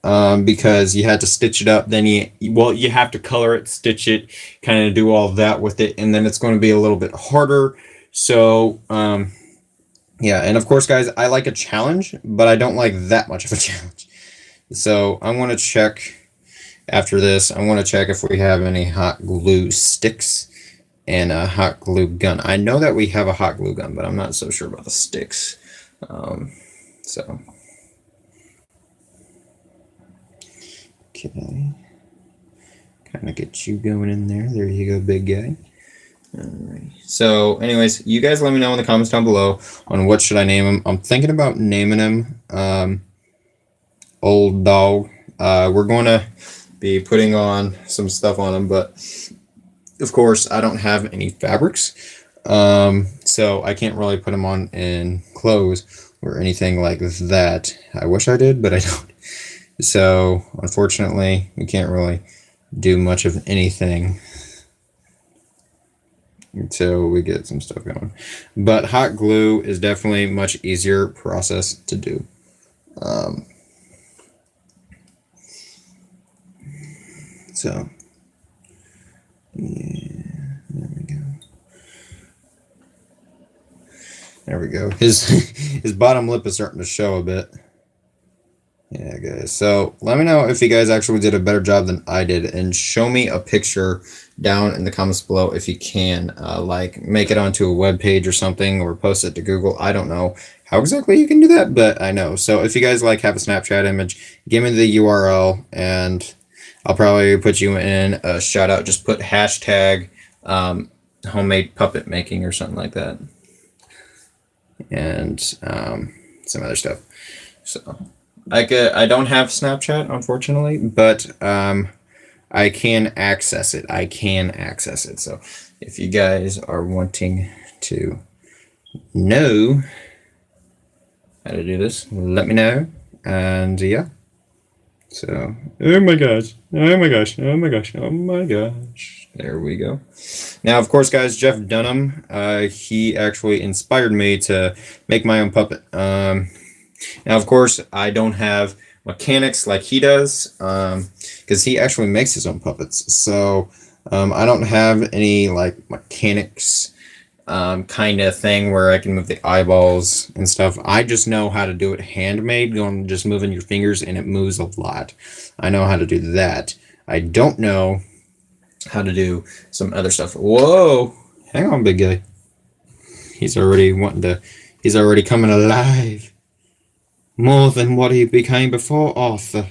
Because you had to stitch it up, then you have to color it, stitch it, kind of do all of that with it, and then it's going to be a little bit harder. So yeah, and of course, guys, I like a challenge, but I don't like that much of a challenge. So I want to check after this. I want to check if we have any hot glue sticks and a hot glue gun. I know that we have a hot glue gun, but I'm not so sure about the sticks. So. Okay, kind of get you going in there. There you go, big guy. Alright. So, anyways, you guys let me know in the comments down below on what should I name him. I'm thinking about naming him Old Dog. We're going to be putting on some stuff on him, but of course, I don't have any fabrics, so I can't really put him on in clothes or anything like that. I wish I did, but I don't. So, unfortunately, we can't really do much of anything until we get some stuff going. But hot glue is definitely a much easier process to do. So, yeah, there we go. There we go. His bottom lip is starting to show a bit. Yeah, guys. So let me know if you guys actually did a better job than I did, and show me a picture down in the comments below if you can. Like make it onto a web page or something, or post it to Google. I don't know how exactly you can do that, but I know. So if you guys like have a Snapchat image, give me the URL, and I'll probably put you in a shout out. Just put hashtag homemade puppet making or something like that, and some other stuff. So. I don't have Snapchat, unfortunately, but I can access it. So if you guys are wanting to know how to do this, let me know. And yeah. So, oh my gosh. There we go. Now, of course, guys, Jeff Dunham, he actually inspired me to make my own puppet. Now, of course, I don't have mechanics like he does, because he actually makes his own puppets. So I don't have any like mechanics kind of thing where I can move the eyeballs and stuff. I just know how to do it handmade, going just moving your fingers, and it moves a lot. I know how to do that. I don't know how to do some other stuff. Whoa, hang on, big guy. He's already coming alive. More than what he became before, Arthur.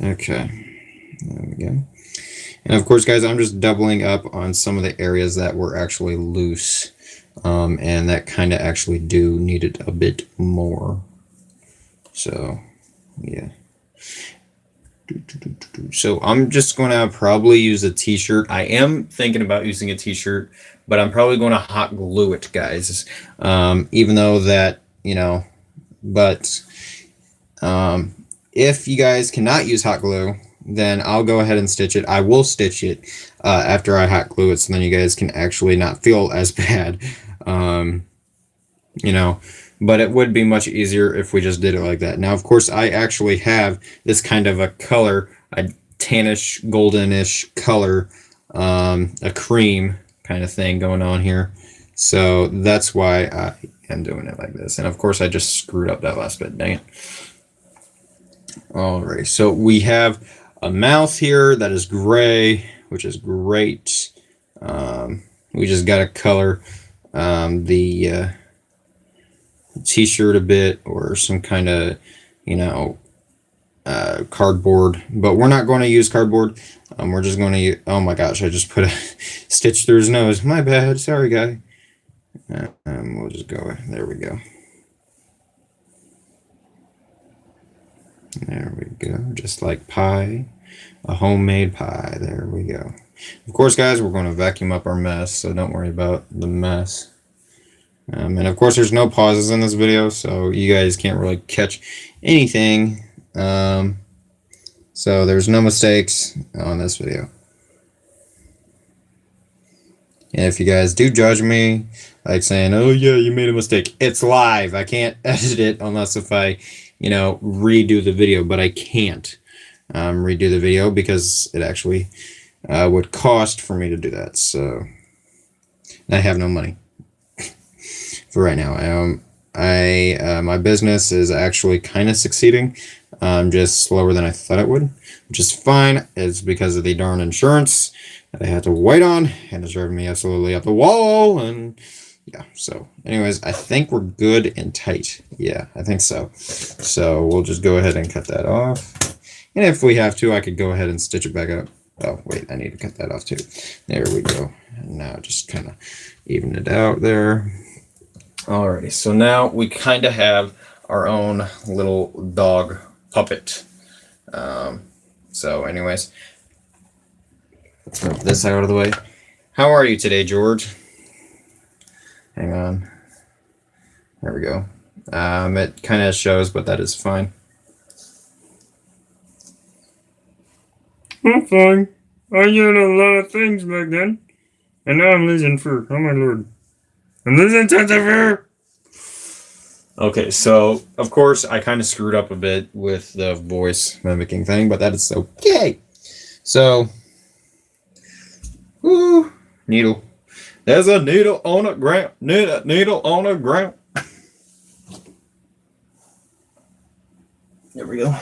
Okay, there we go. And of course, guys, I'm just doubling up on some of the areas that were actually loose. And that kind of actually do need it a bit more. So, yeah. So I'm just going to probably use a t-shirt. I am thinking about using a t-shirt, but I'm probably going to hot glue it, guys. Even though that, but if you guys cannot use hot glue, then I'll go ahead and stitch it. I will stitch it after I hot glue it, so then you guys can actually not feel as bad. But it would be much easier if we just did it like that. Now, of course, I actually have this kind of a color, a tannish, goldenish color, a cream kind of thing going on here. So that's why I am doing it like this. And of course, I just screwed up that last bit. Dang it. Alright, so we have a mouth here that is gray, which is great. We just got to color the t-shirt a bit, or some kind of cardboard, but we're not going to use cardboard. We're just going to use, oh my gosh, I just put a stitch through his nose, my bad, sorry guy. We'll just go, there we go, there we go, just like pie, a homemade pie. There we go. Of course, guys, we're going to vacuum up our mess, so don't worry about the mess. And of course, there's no pauses in this video, so you guys can't really catch anything. So there's no mistakes on this video. And if you guys do judge me, like saying, oh yeah, you made a mistake, it's live. I can't edit it unless if I, redo the video, but I can't redo the video because it actually would cost for me to do that. So I have no money. For right now, my business is actually kind of succeeding, just slower than I thought it would, which is fine. It's because of the darn insurance that I had to wait on, and it's driving me absolutely up the wall. And yeah, so anyways, I think we're good and tight. Yeah, I think so. So we'll just go ahead and cut that off, and if we have to, I could go ahead and stitch it back up. Oh wait, I need to cut that off too. There we go. And now just kind of even it out there. Alrighty, so now we kind of have our own little dog puppet. So anyways, let's move this out of the way. How are you today, George? Hang on. There we go. It kind of shows, but that is fine. I'm fine. I did a lot of things back then, and now I'm losing fur. Oh my lord. I'm losing tons of fur. Okay, so of course I kind of screwed up a bit with the voice mimicking thing, but that is okay. So, woo, needle. There's a needle on the ground. Needle on the ground. There we go.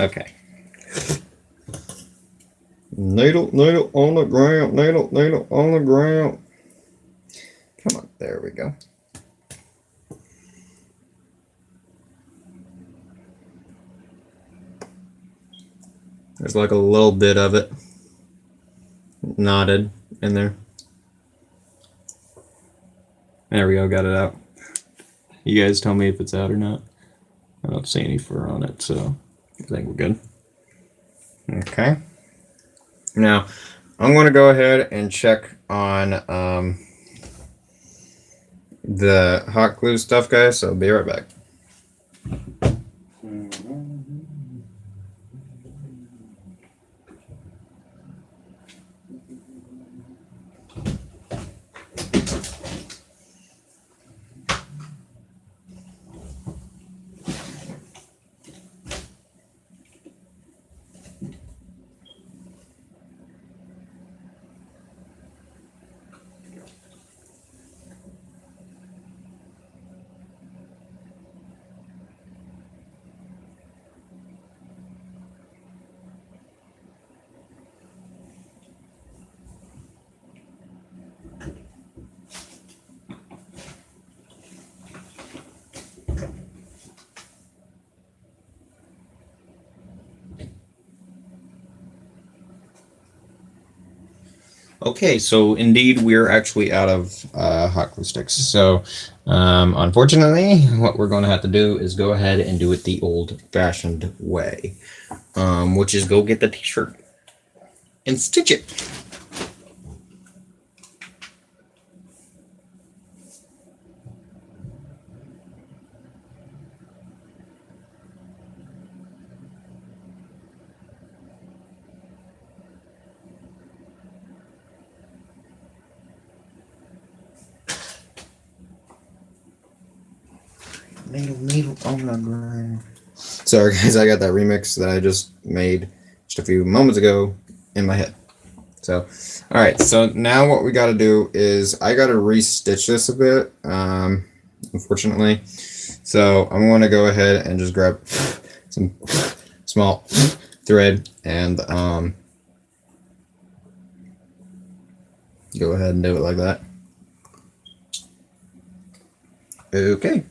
Okay. Needle on the ground. Needle on the ground. Come on, there we go. There's like a little bit of it knotted in there. There we go, got it out. You guys tell me if it's out or not. I don't see any fur on it, so I think we're good. Okay. Now, I'm going to go ahead and check on the hot glue stuff, guys, so I'll be right back. Okay, so indeed we're actually out of hot glue sticks. So unfortunately, what we're going to have to do is go ahead and do it the old-fashioned way, which is go get the t-shirt and stitch it. Needle on the ground. Sorry guys, I got that remix that I just made just a few moments ago in my head. So, all right. So now what we got to do is I got to restitch this a bit, unfortunately. So I'm going to go ahead and just grab some small thread and go ahead and do it like that. Okay.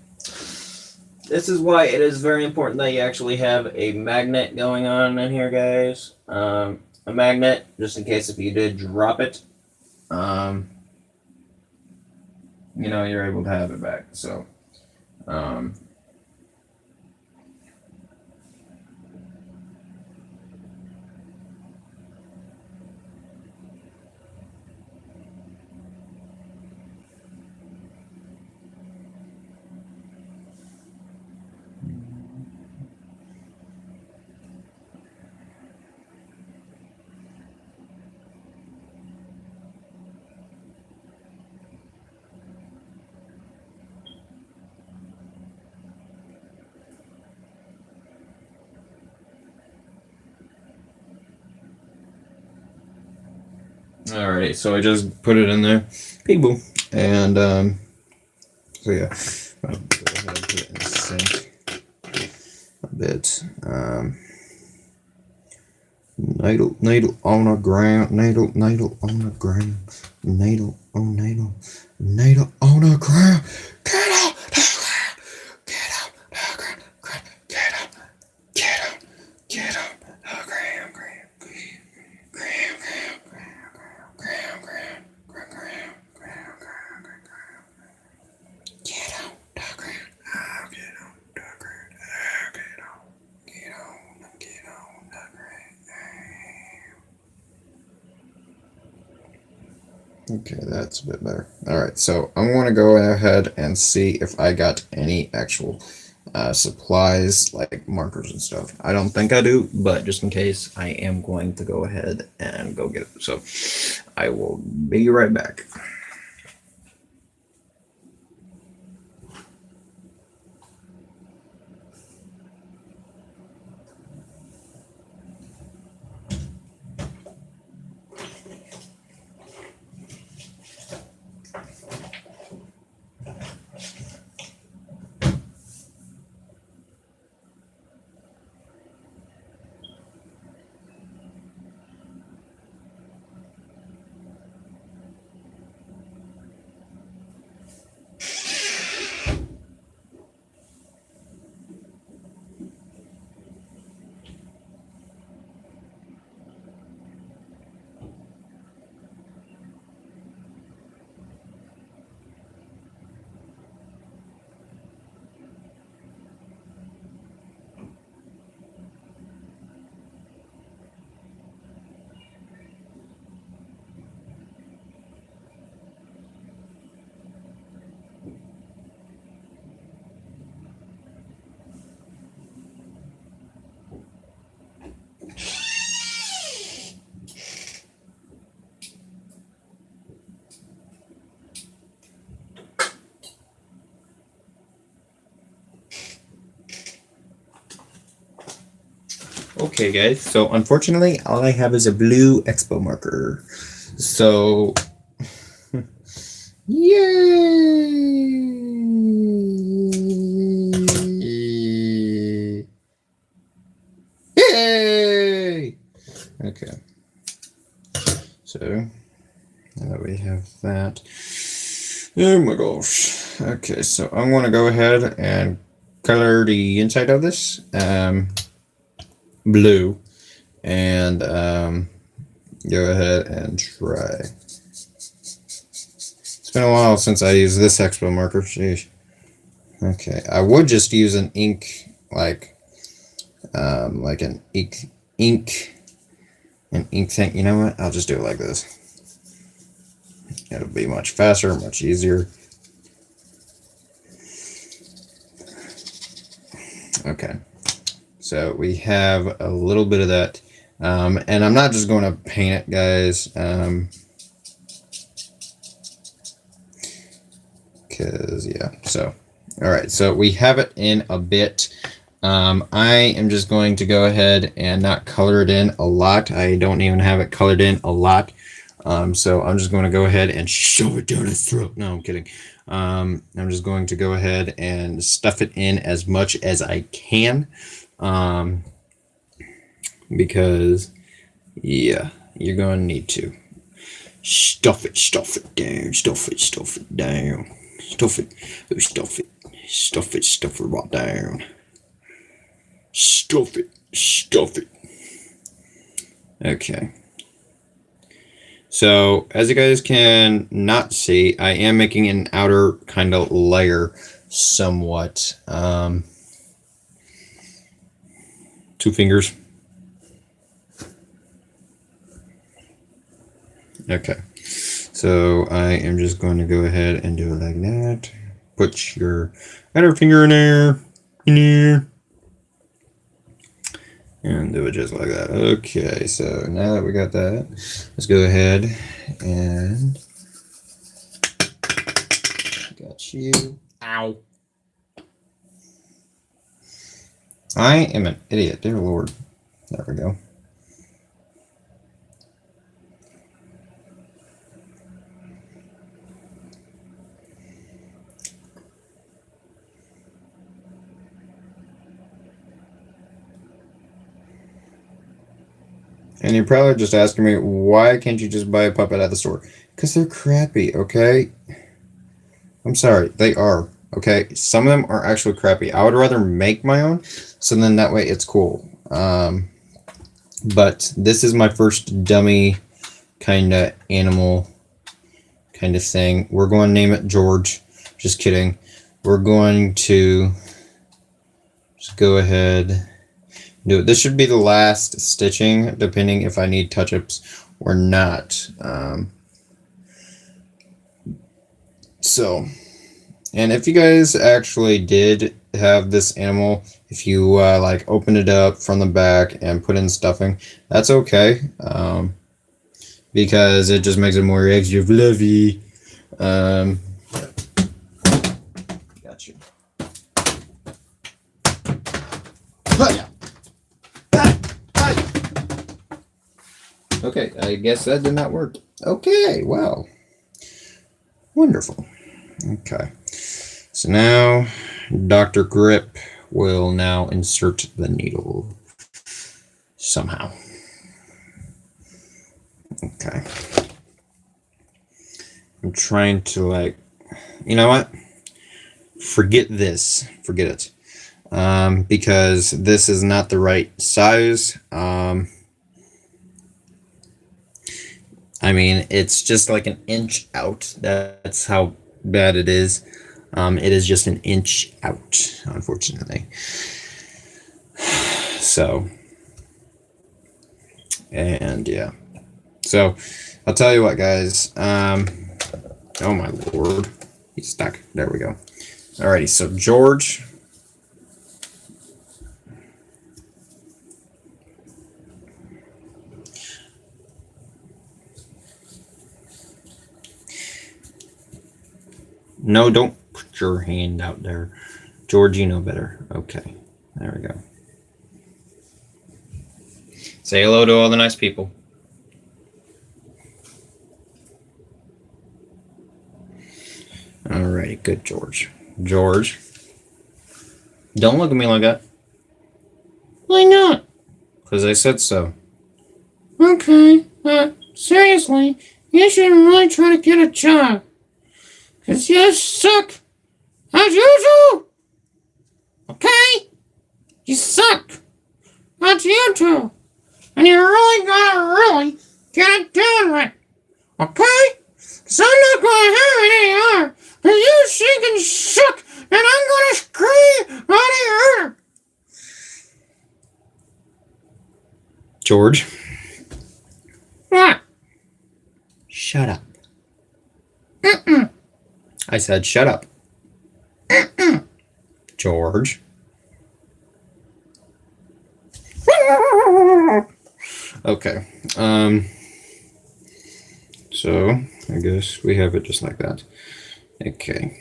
This is why it is very important that you actually have a magnet going on in here, guys. A magnet, just in case if you did drop it, you know, you're able to have it back. So, alrighty, so I just put it in there, big boom, and so yeah, I'll go ahead and put it in the sink a bit. Needle on the ground, needle on the ground, needle on the ground. Get out the ground, get out the ground, get out the ground, Okay, that's a bit better. Alright, so I'm going to go ahead and see if I got any actual supplies like markers and stuff. I don't think I do, but just in case, I am going to go ahead and go get it. So I will be right back. Okay, guys, so unfortunately, all I have is a blue expo marker. So, yay! Yay! Okay. So, now that we have that. Oh my gosh. Okay, so I'm going to go ahead and color the inside of this. Blue, and go ahead and try. been a while since I used this expo marker. Sheesh. Okay, I would just use an ink, like an ink thing. You know what? I'll just do it like this. It'll be much faster, much easier. Okay, so we have a little bit of that, and I'm not just going to paint it, guys, because yeah. So all right, so we have it in a bit. I am just going to go ahead and not color it in a lot. I don't even have it colored in a lot. So I'm just going to go ahead and shove it down his throat. No, I'm kidding. I'm just going to go ahead and stuff it in as much as I can. Because, yeah, you're going to need to. Stuff it down, stuff it down. Stuff it right down. Stuff it. Okay. So, as you guys can not see, I am making an outer kind of layer somewhat. 2 fingers. Okay. So, I am just going to go ahead and do it like that. Put your outer finger in there. And do it just like that. Okay, so now that we got that, let's go ahead and got you. Ow. I am an idiot, dear Lord. There we go. And you're probably just asking me, why can't you just buy a puppet at the store? Because they're crappy, okay? I'm sorry, they are, okay? Some of them are actually crappy. I would rather make my own, so then that way it's cool. But this is my first dummy kind of animal kind of thing. We're going to name it George. Just kidding. We're going to just go ahead. Do it. This should be the last stitching, depending if I need touch-ups or not. So, and if you guys actually did have this animal, if you like open it up from the back and put in stuffing, that's okay, because it just makes it more extra fluffy. Got you. Okay, I guess that did not work. Okay, wow. Wonderful. Okay. So now Dr. Grip will now insert the needle somehow. Okay. I'm trying to, like, you know what? Forget this. Forget it. Because this is not the right size. I mean, it's just like an inch out. That's how bad it is. It is just an inch out, unfortunately. So, and yeah. So, I'll tell you what, guys. Oh my Lord. He's stuck. There we go. Alrighty, so George. No, don't put your hand out there. George, you know better. Okay, there we go. Say hello to all the nice people. Alrighty, good, George. George, don't look at me like that. Why not? Because I said so. Okay, seriously, you should really try to get a job. Because you suck, as usual. Okay? You suck, as usual. And you really gotta get it done with. Okay? So I'm not gonna have it anymore. Cause you stinking suck, and I'm gonna scream right here. George, What? shut up. I said shut up. George. Okay. So I guess we have it just like that. Okay.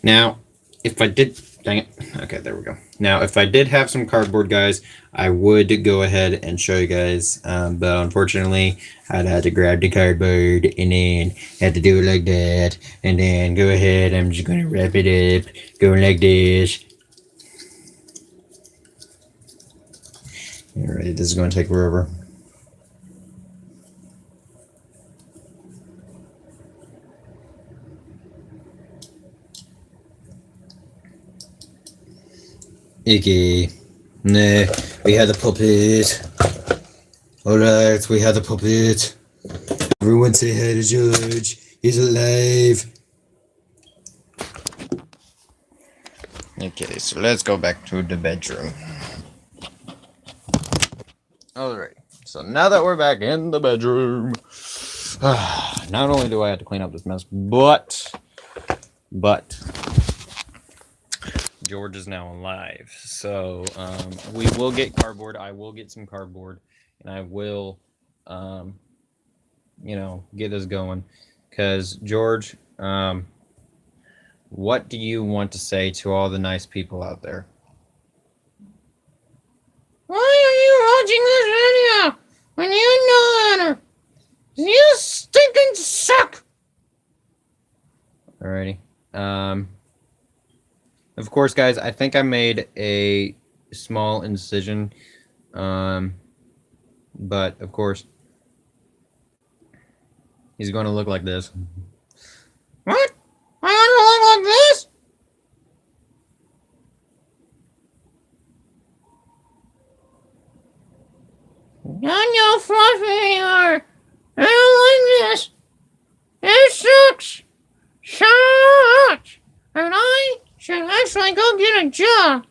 Now, if I did, dang it. Okay, there we go. Now, if I did have some cardboard, guys, I would go ahead and show you guys. But unfortunately, I'd have to grab the cardboard and then have to do it like that. And then go ahead. I'm just gonna wrap it up, going like this. All right, this is going to take forever. Okay. Nah, we had the puppet. Alright, we had the puppet. Everyone say hi to George. He's alive. Okay, so let's go back to the bedroom. Alright, so now that we're back in the bedroom, not only do I have to clean up this mess, but George is now alive. So we will get cardboard. I will get some cardboard, and I will, get this going. Because George, what do you want to say to all the nice people out there? Why are you watching this video when you know better? You stinking suck! Alrighty. Of course, guys, I think I made a small incision. But of course, he's going to look like this. What? I want to look like this? Not your fluffy anymore. I don't like this. It sucks. So much. And I should actually go get a job.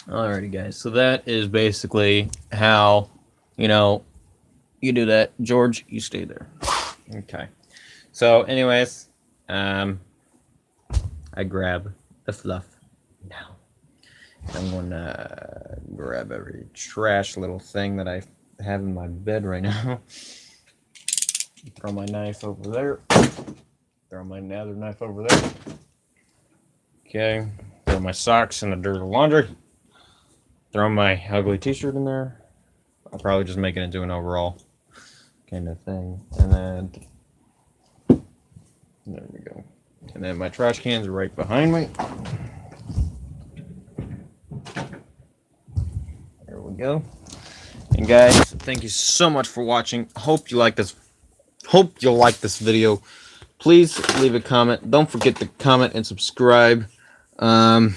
Alrighty, guys. So that is basically how, you do that. George, you stay there. Okay. So, anyways, I grab the fluff now. I'm gonna grab every trash little thing that I have in my bed right now. Throw my knife over there. Throw my other knife over there. Okay. Throw my socks in the dirty laundry. Throw my ugly t-shirt in there. I'll probably just make it into an overall kind of thing. And then there we go. And then my trash cans are right behind me. There we go. And guys, thank you so much for watching. Hope you like this video. Please leave a comment. Don't forget to comment and subscribe. Some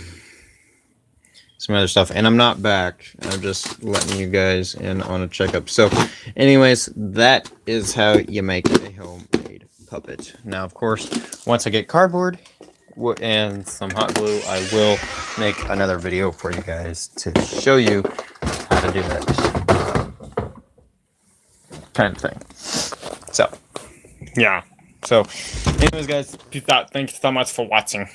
other stuff. And I'm not back. I'm just letting you guys in on a checkup. So anyways, that is how you make a homemade puppet. Now, of course, once I get cardboard and some hot glue, I will make another video for you guys to show you how to do that kind of thing. So, yeah. So, anyways, guys, peace out. Thank you so much for watching.